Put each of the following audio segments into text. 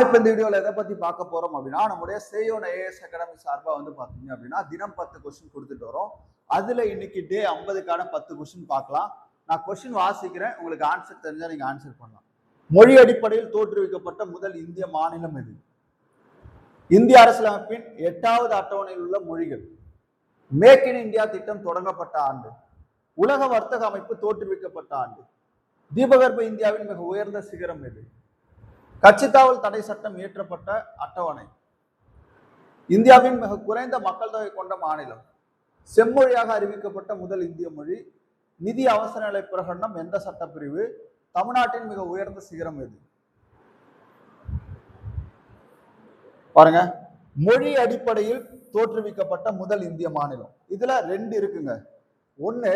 இப்போ இந்த வீடியோவில் எதை பற்றி பார்க்க போகிறோம் அப்படின்னா, நம்முடைய சேயோன் ஐஏஎஸ் அகாடமி சார்பாக வந்து பார்த்தீங்க அப்படின்னா தினம் 10 கொஸ்டின் கொடுத்துட்டு வரோம். அதில் இன்னைக்கு டே 50க்கான 10 கொஸ்டின் பார்க்கலாம். நான் கொஸ்டின் வாசிக்கிறேன், உங்களுக்கு ஆன்சர் தெரிஞ்சால் நீங்கள் ஆன்சர் பண்ணலாம். மொழி அடிப்படையில் தோற்றுவிக்கப்பட்ட முதல் இந்திய மாநிலம் எது? இந்திய அரசியலமைப்பின் 8வது அட்டவணையில் உள்ள மொழிகள். மேக் இன் இந்தியா திட்டம் தொடங்கப்பட்ட ஆண்டு. உலக வர்த்தக அமைப்பு தோற்றுவிக்கப்பட்ட ஆண்டு. தீபகற்ப இந்தியாவின் மிக உயர்ந்த சிகரம் எது? கட்சித்தாவல் தடை சட்டம் இயற்றப்பட்ட அட்டவணை. இந்தியாவின் மிக குறைந்த மக்கள் தொகை கொண்ட மாநிலம். செம்மொழியாக அறிவிக்கப்பட்ட முதல் இந்திய மொழி. நிதி அவசர நிலை பிரகடனம் எந்த சட்டப்பிரிவு? தமிழ்நாட்டின் மிக உயர்ந்த சிகரம் எது? பாருங்க, மொழி அடிப்படையில் தோற்றுவிக்கப்பட்ட முதல் இந்திய மாநிலம். இதுல 2 இருக்குங்க. ஒண்ணு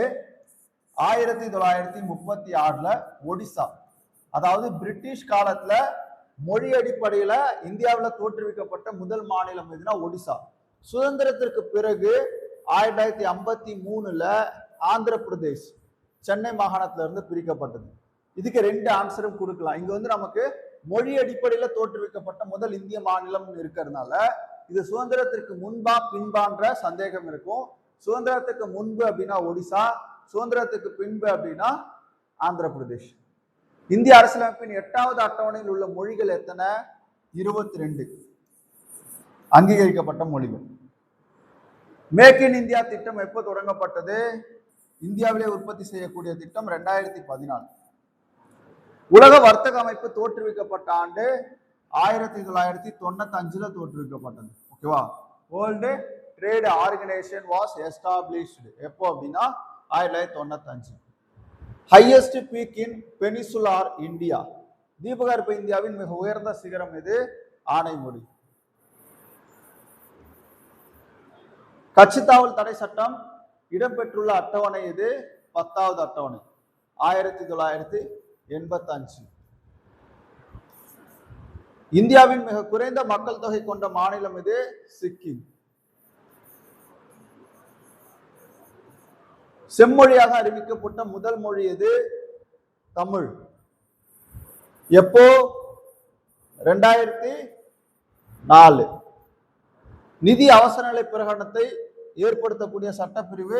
1936 ஒடிசா, அதாவது பிரிட்டிஷ் காலத்துல மொழி அடிப்படையில இந்தியாவில் தோற்றுவிக்கப்பட்ட முதல் மாநிலம் எதுனா ஒடிசா. சுதந்திரத்திற்கு பிறகு 1953 ஆந்திர பிரதேஷ் சென்னை மாகாணத்துல இருந்து பிரிக்கப்பட்டது. இதுக்கு 2 ஆன்சரும் கொடுக்கலாம். இங்க வந்து நமக்கு மொழி அடிப்படையில தோற்றுவிக்கப்பட்ட முதல் இந்திய மாநிலம் இருக்கிறதுனால இது சுதந்திரத்திற்கு முன்பா பின்பான்ற சந்தேகம் இருக்கும். சுதந்திரத்துக்கு முன்பு அப்படின்னா ஒடிசா, சுதந்திரத்துக்கு பின்பு அப்படின்னா ஆந்திர பிரதேஷ். இந்திய அரசியலமைப்பின் 8வது அட்டவணையில் உள்ள மொழிகள் எத்தனை? 22 அங்கீகரிக்கப்பட்ட மொழிகள். மேக் இன் இந்தியா திட்டம் எப்போ தொடங்கப்பட்டது? இந்தியாவிலே உற்பத்தி செய்யக்கூடிய திட்டம் 2014. உலக வர்த்தக அமைப்பு தோற்றுவிக்கப்பட்ட ஆண்டு 1995 தோற்றுவிக்கப்பட்டது. ஓகேவா? World trade organisation was established எப்போ அப்படின்னா 1995. Highest peak in peninsular India. தீபகற்ப இந்தியாவின் மிக உயர்ந்த சிகரம் எது? ஆனைமுடி. கட்சித்தாவல் தடை சட்டம் இடம்பெற்றுள்ள அட்டவணை எது? 10வது அட்டவணை 1985. இந்தியாவின் மிக குறைந்த மக்கள் தொகை கொண்ட மாநிலம் எது? சிக்கிம். செம்மொழியாக அறிவிக்கப்பட்ட முதல் மொழி எது? தமிழ். எப்போ? 2004. நிதி அவசர நிலை பிரகடனத்தை ஏற்படுத்தக்கூடிய சட்டப்பிரிவு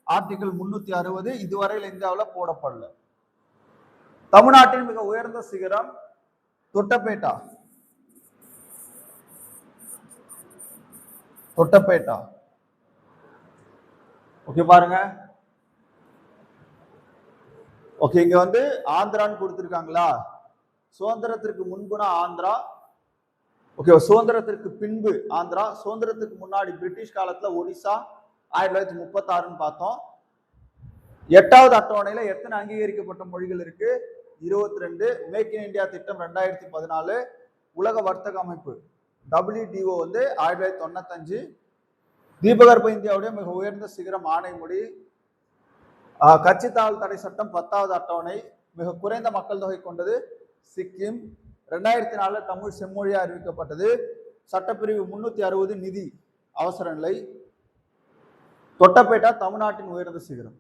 ஆர்டிகல் 360. இதுவரையில் இந்தியாவில் போடப்படல. தமிழ்நாட்டின் மிக உயர்ந்த சிகரம் தொட்டபேட்டா. தொட்டபேட்டா. ஓகே, பாருங்க. ஓகே, இங்க வந்து ஆந்திரான்னு கொடுத்திருக்காங்களா? சுதந்திரத்திற்கு முன்புனா ஆந்திரா. ஓகே, சுதந்திரத்திற்கு பின்பு ஆந்திரா. சுதந்திரத்துக்கு முன்னாடி பிரிட்டிஷ் காலத்துல ஒடிசா 1936 பார்த்தோம். 8வது அட்டவணையில எத்தனை அங்கீகரிக்கப்பட்ட மொழிகள் இருக்கு? 22. மேக் இன் இந்தியா திட்டம் 2014. உலக வர்த்தக அமைப்பு WTO வந்து 1995. தீபகற்ப இந்தியாவுடைய மிக உயர்ந்த சிகரம் ஆனைமுடி. கட்சித்தாவல் தடை சட்டம் 10வது அட்டவணை. மிக குறைந்த மக்கள் தொகை கொண்டது சிக்கிம். 2004 தமிழ் செம்மொழியா அறிவிக்கப்பட்டது. சட்டப்பிரிவு 360 நிதி அவசர நிலை. தொட்டபேட்டா தமிழ்நாட்டின் உயர்ந்த சிகரம்.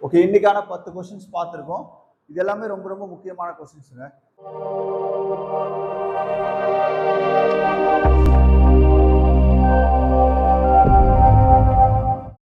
ஓகே, இன்னைக்கான 10 கொஸ்டின்ஸ் பார்த்துருக்கோம். இது எல்லாமே ரொம்ப ரொம்ப முக்கியமான கொஸ்டின்ஸுங்க.